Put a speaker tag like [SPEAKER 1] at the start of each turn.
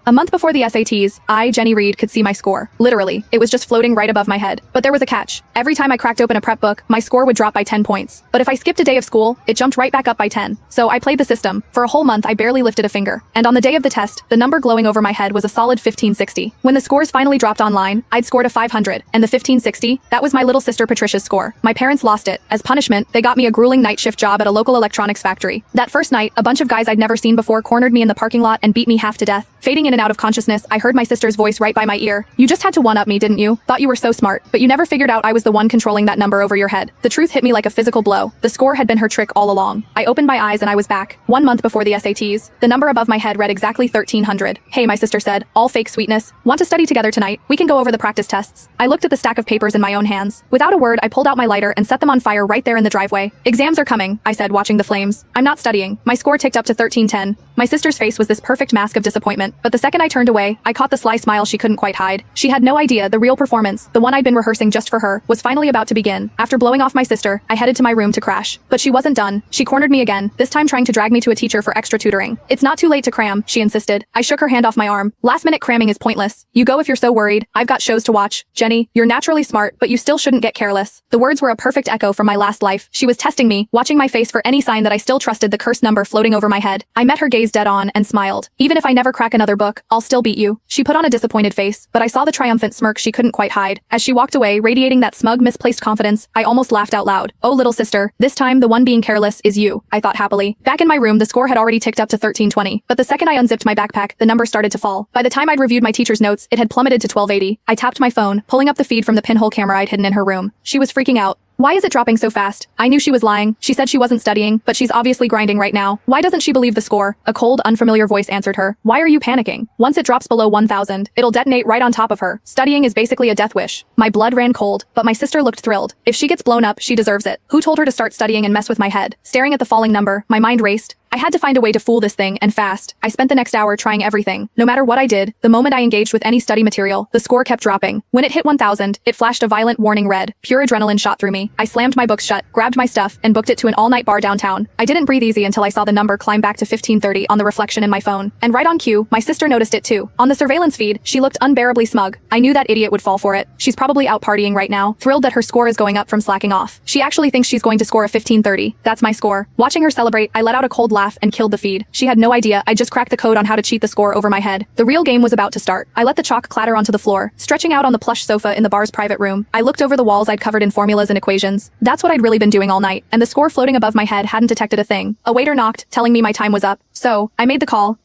[SPEAKER 1] A month before the SATs, I, Jenny Reed, could see my score. Literally, it was just floating right above my head. But there was a catch. Every time I cracked open a prep book, my score would drop by 10 points. But if I skipped a day of school, it jumped right back up by 10. So I played the system. For a whole month, I barely lifted a finger. And on the day of the test, the number glowing over my head was a solid 1560. When the scores finally dropped online, I'd scored a 500. And the 1560, that was my little sister Patricia's score. My parents lost it. As punishment, they got me a grueling night shift job at a local electronics factory. That first night, a bunch of guys I'd never seen before cornered me in the parking lot and beat me half to death. Fading in and out of consciousness, I heard my sister's voice right by my ear. "You just had to one-up me, didn't you? Thought you were so smart, but you never figured out I was the one controlling that number over your head." The truth hit me like a physical blow. The score had been her trick all along. I opened my eyes and I was back. 1 month before the SATs, the number above my head read exactly 1300. "Hey," my sister said, all fake sweetness. "Want to study together tonight? We can go over the practice tests." I looked at the stack of papers in my own hands. Without a word, I pulled out my lighter and set them on fire right there in the driveway. "Exams are coming," I said, watching the flames. "I'm not studying." My score ticked up to 1310. My sister's face was this perfect mask of disappointment, but the second I turned away, I caught the sly smile she couldn't quite hide. She had no idea the real performance, the one I'd been rehearsing just for her, was finally about to begin. After blowing off my sister, I headed to my room to crash. But she wasn't done. She cornered me again, this time trying to drag me to a teacher for extra tutoring. "It's not too late to cram," she insisted. I shook her hand off my arm. "Last-minute cramming is pointless. You go if you're so worried. I've got shows to watch. Jenny, you're naturally smart, but you still shouldn't get careless." The words were a perfect echo from my last life. She was testing me, watching my face for any sign that I still trusted the cursed number floating over my head. I met her gaze dead on and smiled. "Even if I never crack another book, I'll still beat you." She put on a disappointed face, but I saw the triumphant smirk she couldn't quite hide. As she walked away, radiating that smug, misplaced confidence, I almost laughed out loud. "Oh, little sister, this time the one being careless is you," I thought happily. Back in my room, the score had already ticked up to 1320, but the second I unzipped my backpack, the number started to fall. By the time I'd reviewed my teacher's notes, it had plummeted to 1280. I tapped my phone, pulling up the feed from the pinhole camera I'd hidden in her room. She was freaking out. "Why is it dropping so fast?" I knew she was lying. She said she wasn't studying, but she's obviously grinding right now. "Why doesn't she believe the score?" A cold, unfamiliar voice answered her. "Why are you panicking? Once it drops below 1000, it'll detonate right on top of her. Studying is basically a death wish." My blood ran cold, but my sister looked thrilled. If she gets blown up, she deserves it. Who told her to start studying and mess with my head? Staring at the falling number, my mind raced. I had to find a way to fool this thing, and fast. I spent the next hour trying everything. No matter what I did, the moment I engaged with any study material, the score kept dropping. When it hit 1000, it flashed a violent warning red. Pure adrenaline shot through me. I slammed my books shut, grabbed my stuff, and booked it to an all-night bar downtown. I didn't breathe easy until I saw the number climb back to 1530 on the reflection in my phone. And right on cue, my sister noticed it too. On the surveillance feed, she looked unbearably smug. I knew that idiot would fall for it. She's probably out partying right now, thrilled that her score is going up from slacking off. She actually thinks she's going to score a 1530. That's my score. Watching her celebrate, I let out a cold laugh and killed the feed. She had no idea I just cracked the code on how to cheat the score over my head. The real game was about to start. I let the chalk clatter onto the floor, stretching out on the plush sofa in the bar's private room. I looked over the walls I'd covered in formulas and equations. That's what I'd really been doing all night, and the score floating above my head hadn't detected a thing. A waiter knocked, telling me my time was up. So, I made the call.